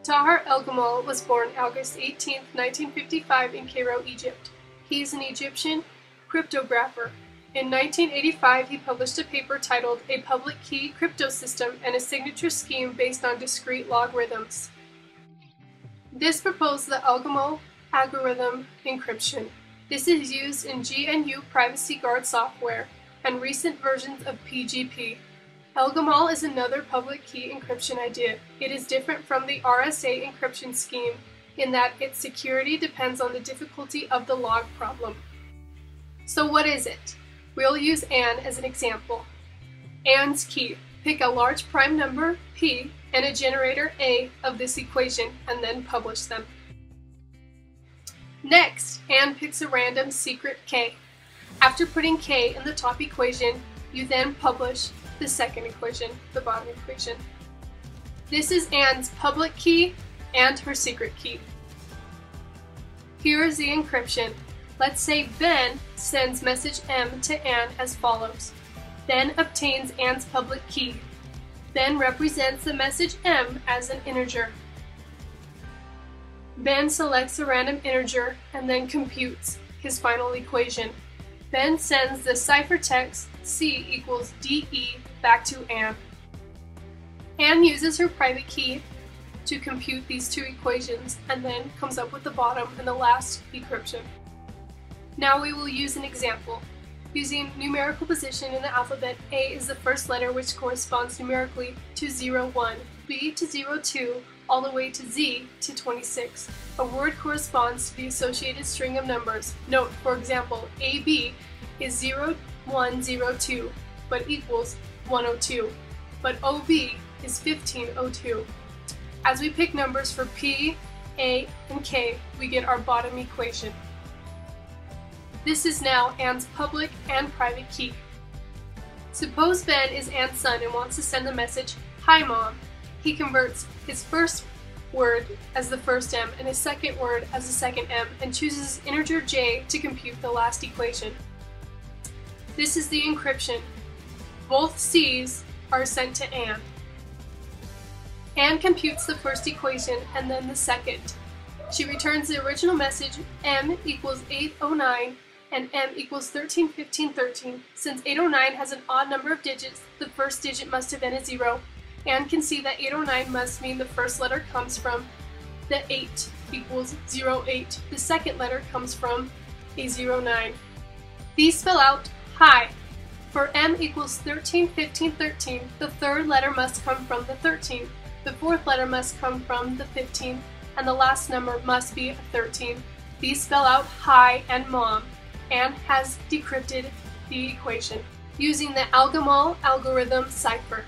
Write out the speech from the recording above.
Tahar Elgamal was born August 18, 1955 in Cairo, Egypt. He is an Egyptian cryptographer. In 1985, he published a paper titled A Public Key Crypto System and a Signature Scheme Based on Discrete Logarithms. This proposed the Elgamal algorithm encryption. This is used in GNU Privacy Guard software and recent versions of PGP. Elgamal is another public key encryption idea. It is different from the RSA encryption scheme in that its security depends on the difficulty of the log problem. So what is it? We'll use AND as an example. AND's key. Pick a large prime number, P, and a generator, A, of this equation, and then publish them. Next, AND picks a random secret K. After putting K in the top equation, you then publish the second equation, the bottom equation. This is AND's public key and her secret key. Here is the encryption. Let's say Ben sends message M to AND as follows. Ben obtains AND's public key. Ben represents the message M as an integer. Ben selects a random integer and then computes his final equation. Ben sends the ciphertext C equals DE back to AND. AND uses her private key to compute these two equations and then comes up with the bottom and the last decryption. Now we will use an example. Using numerical position in the alphabet, A is the first letter which corresponds numerically to 01, B to 02, all the way to Z to 26. A word corresponds to the associated string of numbers. Note, for example, AB is 0102, but equals 102, but OB is 1502. As we pick numbers for P, A, and K, we get our bottom equation. This is now AND's public and private key. Suppose Ben is AND's son and wants to send the message, "Hi Mom." He converts his first word as the first M and his second word as the second M and chooses integer J to compute the last equation. This is the encryption. Both C's are sent to AND. AND computes the first equation and then the second. She returns the original message M equals 809 and M equals 131513. Since 809 has an odd number of digits, the first digit must have been a 0. AND can see that 809 must mean the first letter comes from the 8 equals 08. The second letter comes from a 09. These spell out hi. For M equals 131513, the third letter must come from the 13. The fourth letter must come from the 15, and the last number must be a 13. These spell out hi and mom. AND has decrypted the equation using the Elgamal algorithm Cipher.